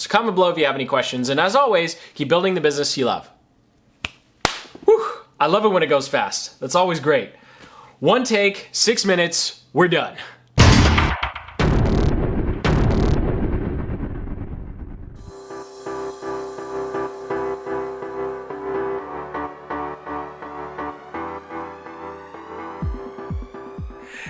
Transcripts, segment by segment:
So comment below if you have any questions. And as always, keep building the business you love. Whew, I love it when it goes fast. That's always great. One take, 6 minutes, we're done.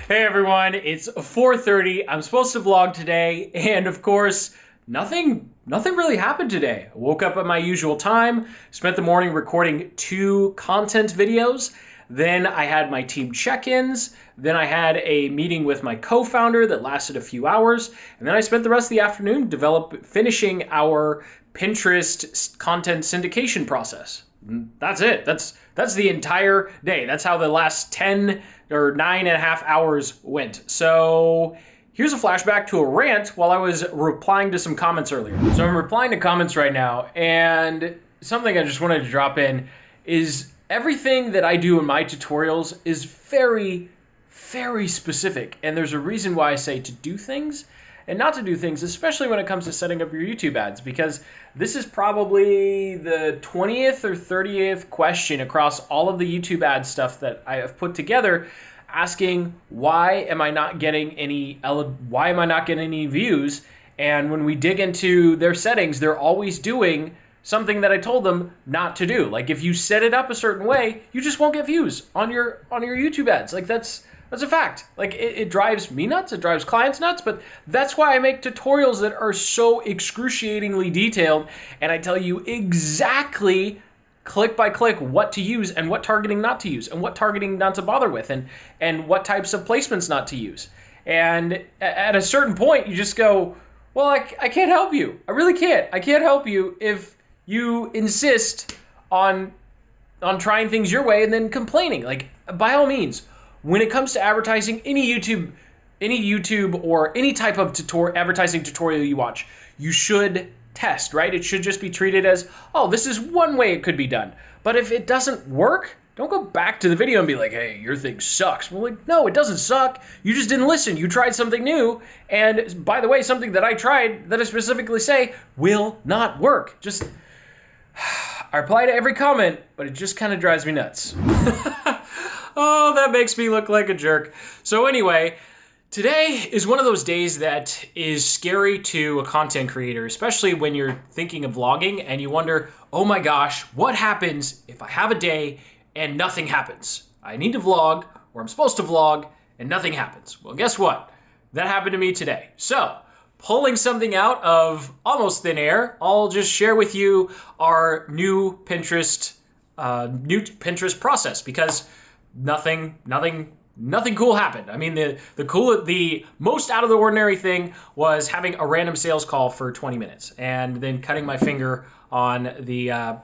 Hey everyone, it's 4:30. I'm supposed to vlog today, and of course, nothing really happened today. I woke up at my usual time, spent the morning recording 2 content videos, then I had my team check-ins, then I had a meeting with my co-founder that lasted a few hours, and then I spent the rest of the afternoon finishing our Pinterest content syndication process. That's it. That's the entire day. That's how the last 10 or 9.5 hours went. So here's a flashback to a rant while I was replying to some comments earlier. So I'm replying to comments right now, and something I just wanted to drop in is everything that I do in my tutorials is very, very specific. And there's a reason why I say to do things and not to do things, especially when it comes to setting up your YouTube ads, because this is probably the 20th or 30th question across all of the YouTube ad stuff that I have put together, asking why am I not getting any views? And when we dig into their settings, they're always doing something that I told them not to do. Like if you set it up a certain way, you just won't get views on your YouTube ads. Like that's a fact. Like it drives me nuts, it drives clients nuts, but that's why I make tutorials that are so excruciatingly detailed, and I tell you exactly click by click what to use and what targeting not to use and what targeting not to bother with and what types of placements not to use. And at a certain point, you just go, well, I can't help you. I really can't. I can't help you if you insist on trying things your way and then complaining. Like, by all means, when it comes to advertising, any YouTube or any type of advertising tutorial you watch, you should test, right? It should just be treated as, oh, this is one way it could be done. But if it doesn't work, don't go back to the video and be like, hey, your thing sucks. Well, like, no, it doesn't suck. You just didn't listen. You tried something new. And by the way, something that I tried that I specifically say will not work. Just, I reply to every comment, but it just kind of drives me nuts. Oh, that makes me look like a jerk. So anyway, today is one of those days that is scary to a content creator, especially when you're thinking of vlogging and you wonder, oh my gosh, what happens if I have a day and nothing happens? I need to vlog, or I'm supposed to vlog, and nothing happens. Well, guess what? That happened to me today. So, pulling something out of almost thin air, I'll just share with you our new Pinterest process, because nothing cool happened. I mean, the most out of the ordinary thing was having a random sales call for 20 minutes and then cutting my finger on the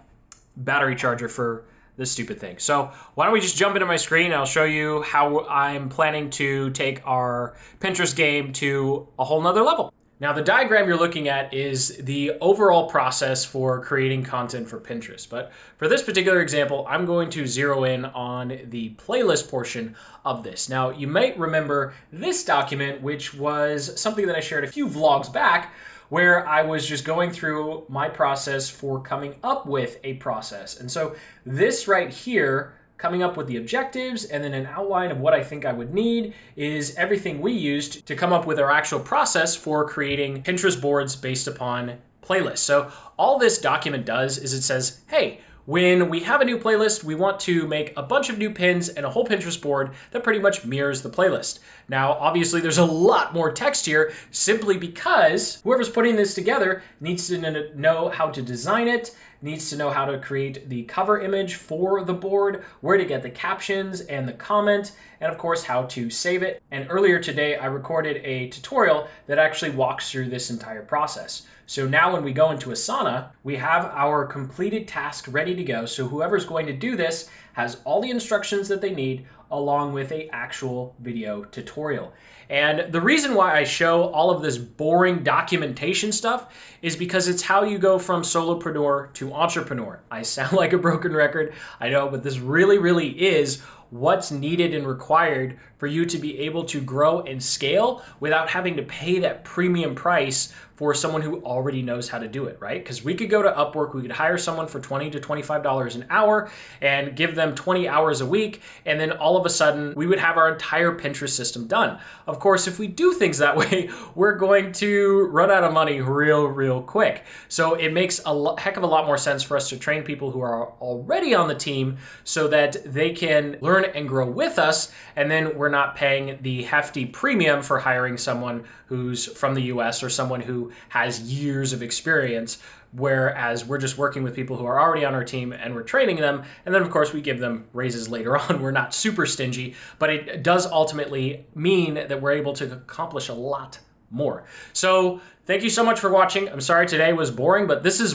battery charger for this stupid thing. So why don't we just jump into my screen and I'll show you how I'm planning to take our Pinterest game to a whole nother level. Now, the diagram you're looking at is the overall process for creating content for Pinterest. But for this particular example, I'm going to zero in on the playlist portion of this. Now, you might remember this document, which was something that I shared a few vlogs back, where I was just going through my process for coming up with a process. And so this right here, coming up with the objectives and then an outline of what I think I would need, is everything we used to come up with our actual process for creating Pinterest boards based upon playlists. So all this document does is it says, hey, when we have a new playlist, we want to make a bunch of new pins and a whole Pinterest board that pretty much mirrors the playlist. Now, obviously, there's a lot more text here simply because whoever's putting this together needs to know how to design it, needs to know how to create the cover image for the board, where to get the captions and the comment, and of course, how to save it. And earlier today, I recorded a tutorial that actually walks through this entire process. So now when we go into Asana, we have our completed task ready to go. So whoever's going to do this has all the instructions that they need along with an actual video tutorial. And the reason why I show all of this boring documentation stuff is because it's how you go from solopreneur to entrepreneur. I sound like a broken record, I know, but this really, really is what's needed and required for you to be able to grow and scale without having to pay that premium price for someone who already knows how to do it, right? Because we could go to Upwork, we could hire someone for $20 to $25 an hour and give them 20 hours a week, and then all of a sudden we would have our entire Pinterest system done. Of course, if we do things that way, we're going to run out of money real quick. So it makes a heck of a lot more sense for us to train people who are already on the team so that they can learn and grow with us, and then we're not paying the hefty premium for hiring someone who's from the US or someone who has years of experience, whereas we're just working with people who are already on our team and we're training them. And then of course we give them raises later on. We're not super stingy, but it does ultimately mean that we're able to accomplish a lot more. So thank you so much for watching. I'm sorry today was boring, but this is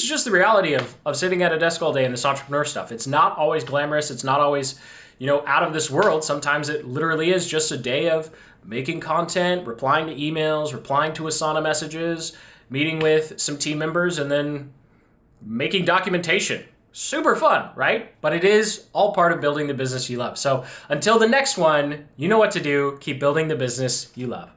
just the reality of sitting at a desk all day and this entrepreneur stuff. It's not always glamorous. It's not always, out of this world. Sometimes it literally is just a day of making content, replying to emails, replying to Asana messages, meeting with some team members, and then making documentation. Super fun, right? But it is all part of building the business you love. So until the next one, you know what to do. Keep building the business you love.